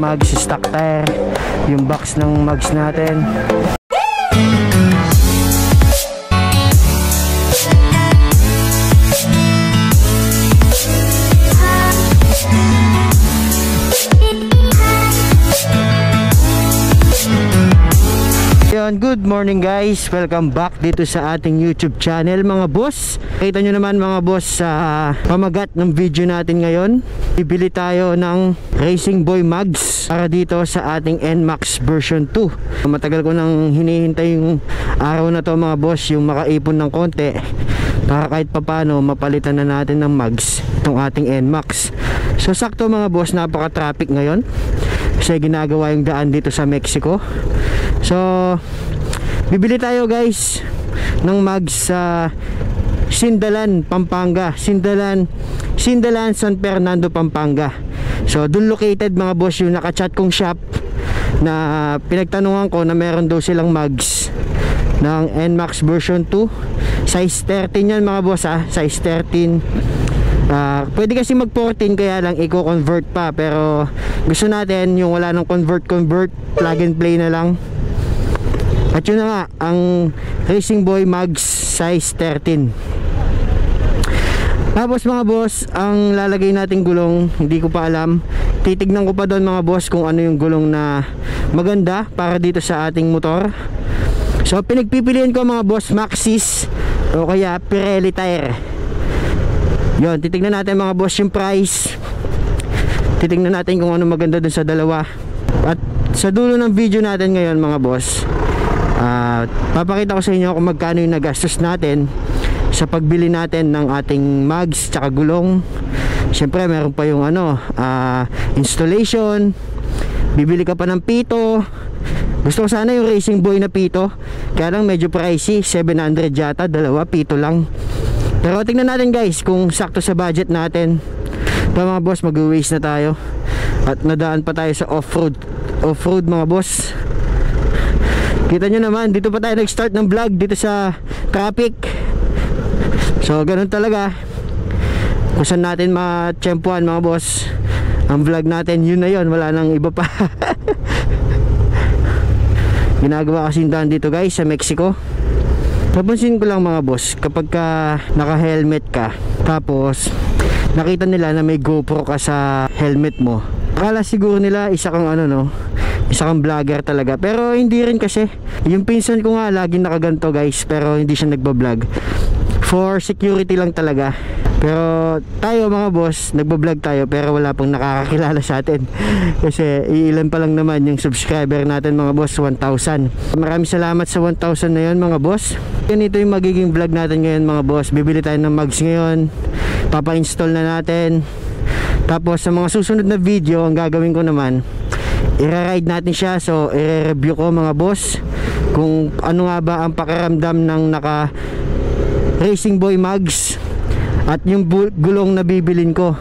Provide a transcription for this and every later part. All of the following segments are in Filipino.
mags, stock tire, yung box ng mags natin. Good morning guys, welcome back dito sa ating YouTube channel mga boss. Kita nyo naman mga boss sa pamagat ng video natin ngayon. Bibili tayo ng Racing Boy mags para dito sa ating NMAX version 2. Matagal ko nang hinihintay yung araw na to mga boss, yung makaipon ng konti para kahit papano mapalitan na natin ng mags itong ating NMAX. So sakto mga boss, napaka traffic ngayon kasi ginagawa yung daan dito sa Mexico. So bibili tayo guys ng mags sa Sindalan, Pampanga. Sindalan, San Fernando, Pampanga. So dun located mga boss yung nakachat kong shop na pinagtanungan ko na meron daw silang mags ng NMAX version 2. Size 13 yan mga boss ha, size 13. Pwede kasi mag 14 kaya lang i-convert pa, pero gusto natin yung wala nang convert, plug and play na lang. At yun na nga, ang Racing Boy mags size 13. Tapos mga boss, ang lalagay nating gulong, hindi ko pa alam. Titignan ko pa doon mga boss kung ano yung gulong na maganda para dito sa ating motor. So pinagpipilian ko mga boss, Maxxis o kaya Pirelli tire. Yun, titignan natin mga boss yung price. Titignan natin kung ano maganda dun sa dalawa. At sa dulo ng video natin ngayon mga boss, papakita ko sa inyo kung magkano yung nagastos natin sa pagbili natin ng ating mags tsaka gulong. Siyempre meron pa yung installation, bibili ka pa ng pito. Gusto ko sana yung Racing Boy na pito, kaya lang medyo pricey, 700 yata, dalawa pito lang. Pero tingnan natin guys kung sakto sa budget natin. Ito mga boss, mag-waste na tayo at nadaan pa tayo sa off-road mga boss. Kita nyo naman, dito pa tayo nag-start ng vlog dito sa traffic. So ganun talaga, kung saan natin ma-tsempuan mga boss ang vlog natin, yun na yun, wala nang iba pa. Ginagawa kasi daan dito guys sa Mexico. Napansin ko lang mga boss, kapag ka naka-helmet ka tapos nakita nila na may GoPro ka sa helmet mo, akala siguro nila isa kang isa kang vlogger talaga, pero hindi rin kasi. Yung pinsan ko nga laging nakaganto guys, pero hindi siya nagbablog, for security lang talaga. Pero tayo mga boss, nagbablog tayo pero wala pang nakakakilala sa atin kasi iilan pa lang naman yung subscriber natin mga boss, 1,000. Maraming salamat sa 1,000 na yun mga boss. Ganito yung magiging vlog natin ngayon mga boss. Bibili tayo ng mags ngayon, papa-install na natin. Tapos sa mga susunod na video, ang gagawin ko naman, i-ride natin siya. So i-review ko mga boss kung ano nga ba ang pakiramdam ng naka Racing Boy mags at yung gulong na bibilin ko.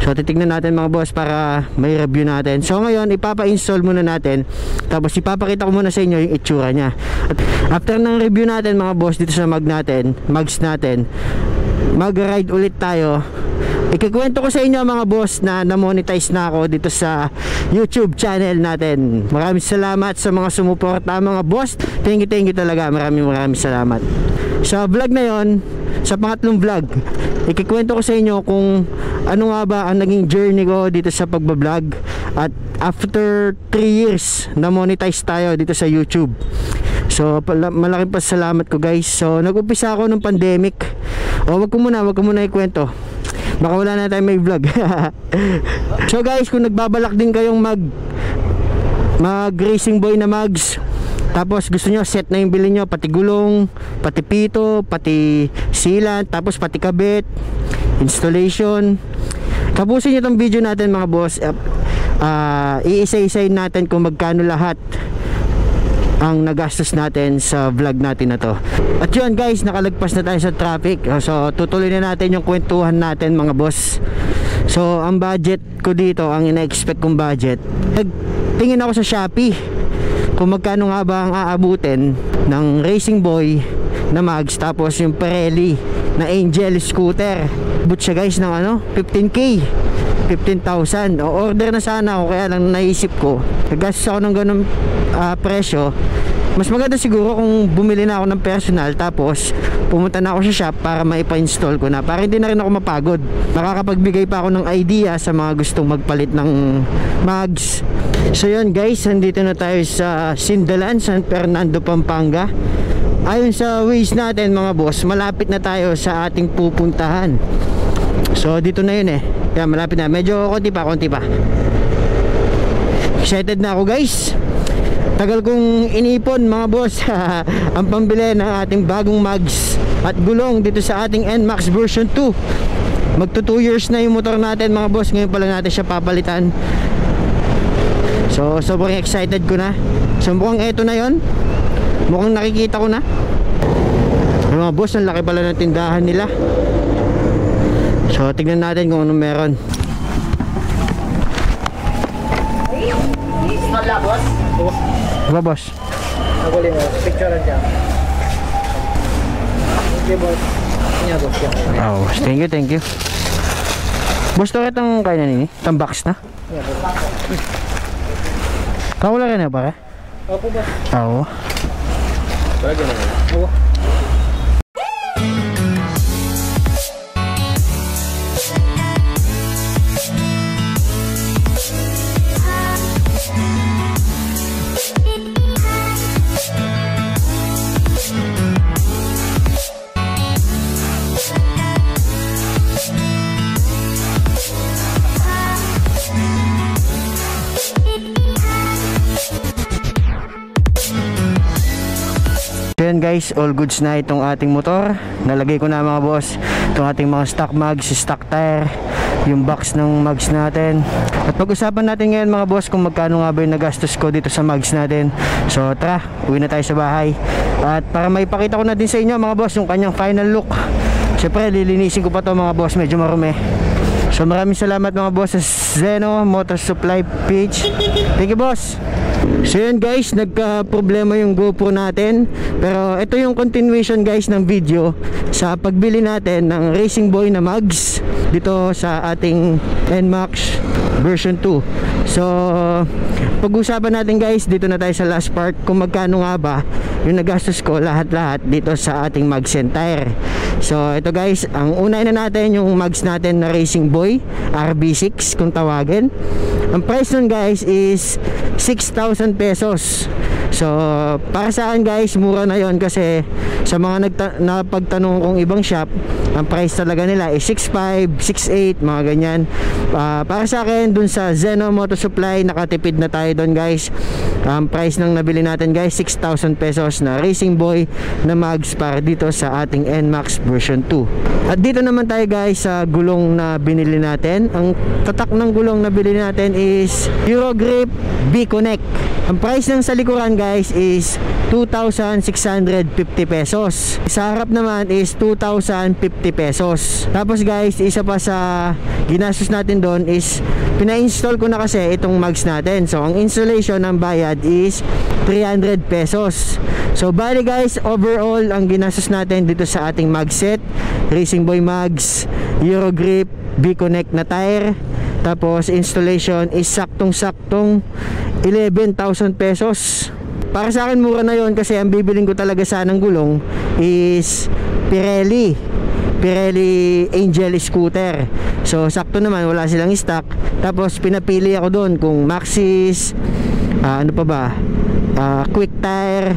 So titignan natin mga boss para may review natin. So ngayon ipapa-install muna natin, tapos ipapakita ko muna sa inyo yung itsura nya. At after ng review natin mga boss dito sa mags natin, mag-ride ulit tayo. Ikikwento ko sa inyo mga boss na na-monetize na ako dito sa YouTube channel natin. Maraming salamat sa mga sumuporta mga boss. Thank you talaga. Maraming salamat. Sa vlog na yon, sa pangatlong vlog, ikikwento ko sa inyo kung ano nga ba ang naging journey ko dito sa pagbablog. At after 3 years na monetize tayo dito sa YouTube. So malaking pasalamat ko guys. So nag-umpisa ako ng pandemic. Wag ko muna ikwento, baka wala na tayo may vlog. So guys, kung nagbabalak din kayong mag Racing Boy na mags, tapos gusto nyo set na yung bilhin nyo, pati gulong, pati pito, pati sealant, tapos pati kabit, installation, tapusin nyo itong video natin mga boss. Iisa-isayin natin kung magkano lahat ang nagastos natin sa vlog natin na to. At yun guys, nakalagpas na tayo sa traffic. So tutuloy na natin yung kwentuhan natin mga boss. So ang budget ko dito, ang ina-expect kong budget, nagtingin ako sa Shopee kung magkano nga ba ang aabutin ng Racing Boy na mags, tapos yung Pirelli na Angel scooter. But siya guys ng 15K 15,000. O order na sana ako, kaya lang naisip ko nagastos ako ng ganun presyo. Mas maganda siguro kung bumili na ako ng personal, tapos pumunta na ako sa shop para maipa-install ko na, para hindi na rin ako mapagod. Makakapagbigay pa ako ng idea sa mga gustong magpalit ng mags. So yun guys, nandito na tayo sa Sindalan, San Fernando, Pampanga. Ayon sa Waze natin mga boss, malapit na tayo sa ating pupuntahan. So dito na yun Kaya malapit na, medyo konti pa. Excited na ako guys. Tagal kong inipon mga boss ang pambili ng ating bagong mags at gulong dito sa ating NMAX version 2. Magto 2 years na yung motor natin mga boss. Ngayon pa lang natin siya papalitan. So sobrang excited ko na. So mukhang eto na yon. Mukhang nakikita ko na. Mga boss, ang laki pala ng tindahan nila. So tignan natin kung anong meron. Wala boss? Diba boss? Naguli mo, picture lang dyan. Okay boss. Inya boss yan. Oh, thank you. Boss, ito itong kaya na nini? Itong box na? Yeah boss. Kawala ka na ba? Opo boss. Oo. Talaga naman. Oo. Yan guys, all goods na itong ating motor. Nalagay ko na mga boss itong ating mga stock mags, stock tire, yung box ng mags natin. At pag-usapan natin ngayon mga boss kung magkano nga ba yung nagastos ko dito sa mags natin. So tara, uwi na tayo sa bahay. At para maipakita ko na din sa inyo mga boss yung kanyang final look. Siyempre lilinisin ko pa to mga boss, medyo marumi. So maraming salamat mga boss sa Zeno Motor Supply page. Thank you boss. So yun guys, nagka problema yung GoPro natin. Pero ito yung continuation guys ng video sa pagbili natin ng Racing Boy na mags dito sa ating NMAX version 2. So pag-usapan natin guys, dito na tayo sa last part kung magkano nga ba yung nagastos ko lahat-lahat dito sa ating mags and tire. So ito guys, ang una na natin yung mags natin na Racing Boy RB6 kung tawagin. Ang price nun guys is 6,000 pesos. So para sa akin guys, mura na yon kasi sa mga napagtanong kong ibang shop, ang price talaga nila is 6,500, 6,800, mga ganyan. Para sa akin dun sa Zeno Motor Supply, nakatipid na tayo dun guys. Ang price ng nabili natin guys, 6,000 pesos na Racing Boy na mags para dito sa ating NMAX version 2. At dito naman tayo guys sa gulong na binili natin. Ang tatak ng gulong na binili natin is Eurogrip B-Connect. Ang price ng sa likuran guys is 2,650 pesos. Sa harap naman is 2,050 pesos. Tapos guys, isa pa sa ginastos natin doon is pina-install ko na kasi itong mags natin. So ang installation ng bayad is 300 pesos. So bali guys, overall ang ginastos natin dito sa ating mag set, Racing Boy mags, Eurogrip B-Connect na tire, tapos installation is saktong-saktong 11,000 pesos. Para sa akin mura na yon kasi ang bibiling ko talaga sanang gulong is Pirelli Angel scooter. So sakto naman, wala silang stock. Tapos pinapili ako doon kung Maxxis, ano pa ba, Quick Tire.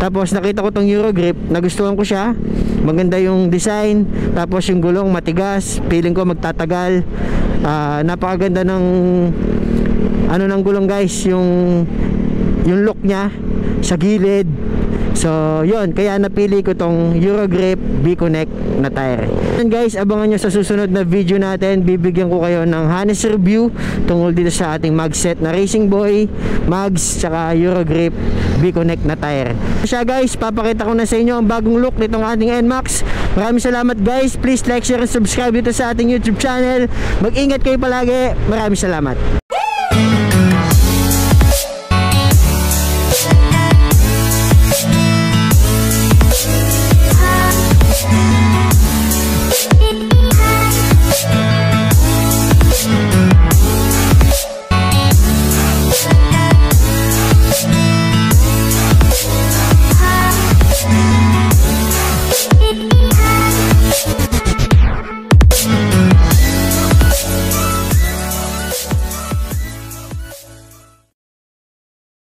Tapos nakita ko tong Eurogrip, nagustuhan ko siya. Maganda yung design, tapos yung gulong matigas, feeling ko magtatagal. Napakaganda ng ano ng gulong guys, yung look niya sa gilid. So yun, kaya napili ko tong Eurogrip B-Connect na tire. And guys, abangan nyo sa susunod na video natin. Bibigyan ko kayo ng honest review tungkol dito sa ating mag set na Racing Boy mags tsaka Eurogrip B-Connect na tire. Siya guys, papakita ko na sa inyo ang bagong look nitong ating NMAX. Maraming salamat guys. Please like, share, and subscribe dito sa ating YouTube channel. Mag-ingat kayo palagi. Maraming salamat.